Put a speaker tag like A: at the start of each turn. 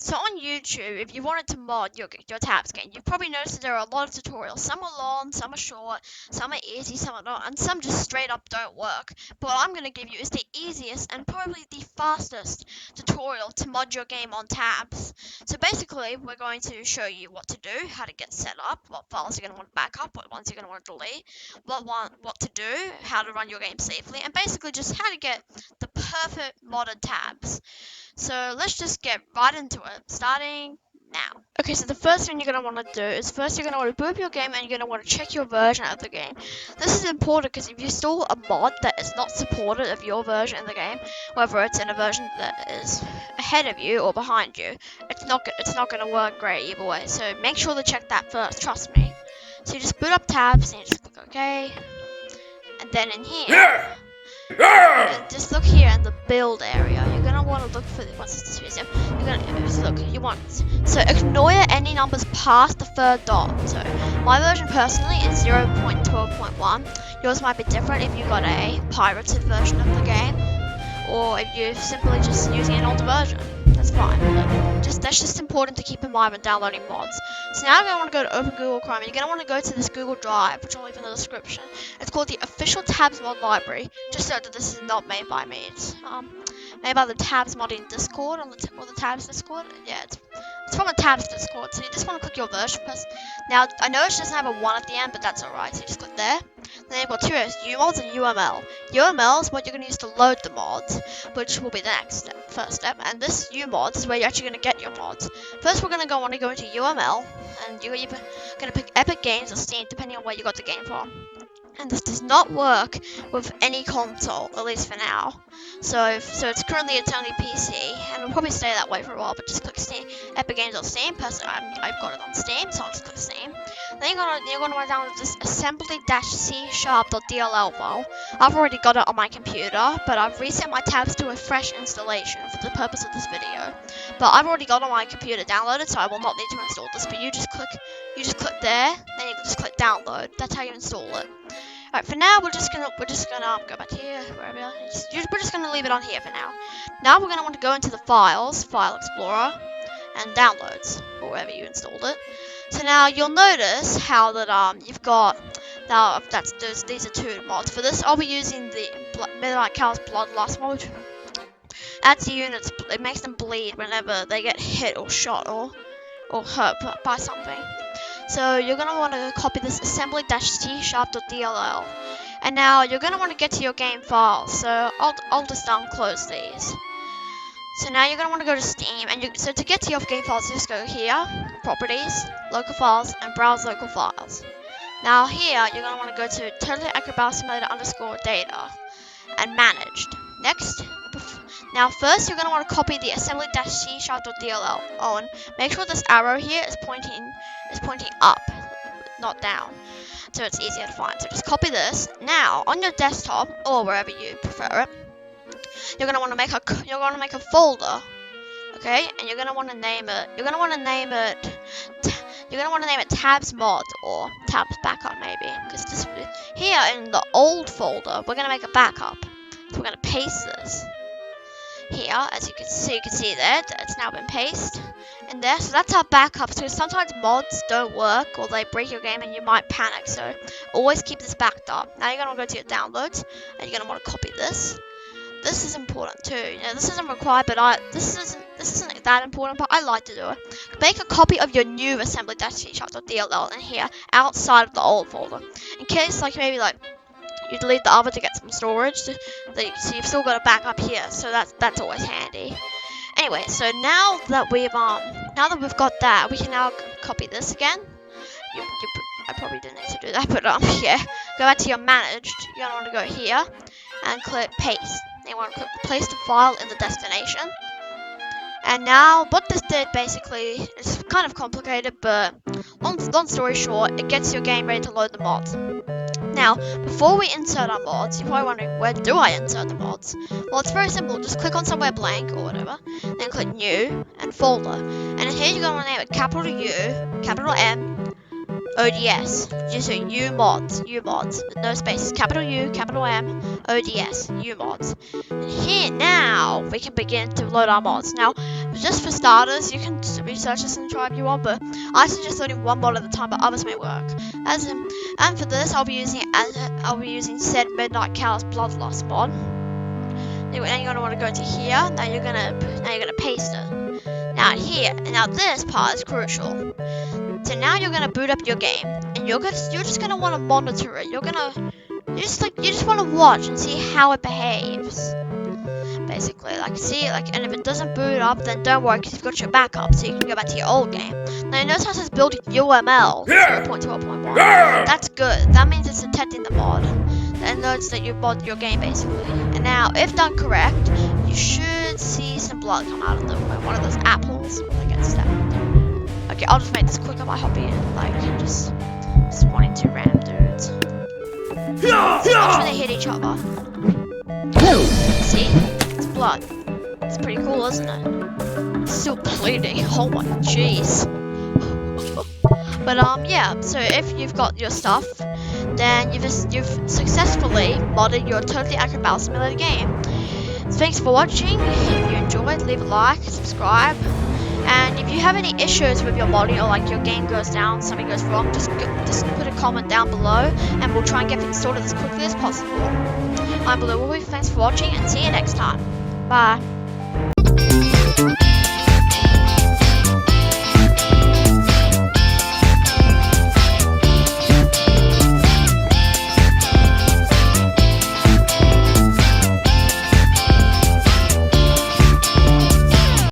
A: So on YouTube, if you wanted to mod your tabs game, you've probably noticed that there are a lot of tutorials. Some are long, some are short, some are easy, some are not, and some just straight up don't work. But what I'm going to give you is the easiest and probably the fastest tutorial to mod your game on tabs. So basically, we're going to show you what to do, how to get set up, what files you're going to want to back up, what ones you're going to want to delete, what to do, how to run your game safely, and basically just how to get the perfect modded tabs. So let's just get right into it, starting now. Okay, so the first thing you're going to want to do is first you're going to want to boot up your game and you're going to want to check your version of the game. This is important because if you install a mod that is not supported of your version in the game, whether it's in a version that is ahead of you or behind you, it's not going to work great either way. So make sure to check that first, trust me. So you just boot up tabs and you just click OK. And then in here, just look here in the build area. You're gonna want to look for what's this museum. You're gonna look. You want so ignore any numbers past the third dot. So my version personally is 0.12.1. Yours might be different if you got a pirated version of the game, or if you're simply just using an older version. That's fine. That's just important to keep in mind when downloading mods. So now you're going to want to go to Open Google Chrome. You're going to want to go to this Google Drive, which I'll leave in the description. It's called the Official Tabs Mod Library. Just so that this is not made by me. It's made by the Tabs Modding Discord or the Tabs Discord. Yeah, it's from the Tabs Discord. So you just want to click your version first. Now I know it doesn't have a 1 at the end, but that's alright. So you just click there. Then you've got two areas, UMods and UML. UML is what you're going to use to load the mods, which will be the first step. And this UMods is where you're actually going to get your mods. First, we're going to want to go into UML, and you're either going to pick Epic Games or Steam, depending on where you got the game from. And this does not work with any console, at least for now. So it's currently only PC, and it'll probably stay that way for a while. But just click Steam, Epic Games or Steam. Personally, I've got it on Steam, so I'll just click Steam. Then you're gonna want to download this assembly-c#.dll file. I've already got it on my computer, but I've reset my tabs to a fresh installation for the purpose of this video. But I've already got it on my computer downloaded, so I will not need to install this. But you just click there, then you just click download. That's how you install it. Alright, for now we're just gonna go back here, wherever. We're just gonna leave it on here for now. Now we're gonna want to go into the files, File Explorer, and Downloads, or wherever you installed it. So now you'll notice how that you've got these are two mods. For this, I'll be using the Midnight Cow's Bloodlust mod. Adds the units, it makes them bleed whenever they get hit or shot or hurt by something. So you're going to want to copy this assembly-c#.dll. And now you're going to want to get to your game files. So I'll just close these. So now you're going to want to go to Steam. And so to get to your game files, just go here, Properties, Local Files, and Browse Local Files. Now here, you're going to want to go to Totally Accurate Battle Simulator _data and Managed. Next. Now first, you're going to want to copy the assembly-c#.dll on. Make sure this arrow here is pointing up, not down, so it's easier to find. So just copy this. Now on your desktop or wherever you prefer it, you're going to want to make a folder, okay? And you're going to want to name it. You're going to want to name it Tabs Mod or Tabs Backup maybe, because this here in the old folder we're going to make a backup. So we're going to paste this here, as you can see there, it's now been pasted in there. So that's our backup. So sometimes mods don't work or they break your game and you might panic. So always keep this backed up. Now you're gonna go to your downloads and you're gonna want to copy this. This is important too. You know, this isn't required, but this isn't that important, but I like to do it. Make a copy of your new assembly-c#.dll in here outside of the old folder, in case you delete the other to get some storage, so you've still got a backup here, so that's always handy. Anyway, so now that we've got that, we can now copy this again. I probably didn't need to do that, but yeah, go back to your managed. You're gonna want to go here and click paste. Then you want to click place the file in the destination. And now, what this did basically is kind of complicated, but long story short, it gets your game ready to load the mods. Now, before we insert our mods, you're probably wondering, where do I insert the mods? Well, it's very simple. Just click on somewhere blank or whatever, then click New and Folder. And here you're going to name it capital U, capital M, ODS. Just so U mods, no spaces, capital U, capital M, ODS, U mods. And here now we can begin to load our mods. Now, just for starters, you can research this and try if you want, but I suggest loading one mod at a time, but others may work. And for this, I'll be using said Midnight Callous Bloodlust mod. Now you're gonna want to go to here. Now you're gonna paste it. Now this part is crucial. So now you're gonna boot up your game, and you're just gonna want to monitor it. You just want to watch and see how it behaves. Basically, and if it doesn't boot up, then don't worry, because you've got your backup, so you can go back to your old game. Now you notice how it says build UML 0.12.1. That's good. That means it's detecting the mod. And notes that you mod your game basically. And now, if done correct, you should see some blood come out of one of those apples when they get stabbed. Okay, I'll just make this quick on my hobby, just wanting to ram dudes. Watch when they hit each other. See? It's blood. It's pretty cool, isn't it? It's still bleeding. Oh my jeez. But yeah, so if you've got your stuff, then you've successfully modded your Totally Accurate Battle Simulator game. So thanks for watching. If you enjoyed, leave a like, subscribe. And if you have any issues with your modding, or like your game goes down, something goes wrong, just put a comment down below, and we'll try and get things sorted as quickly as possible. I'm Blue Wolfie, thanks for watching, and see you next time. Bye.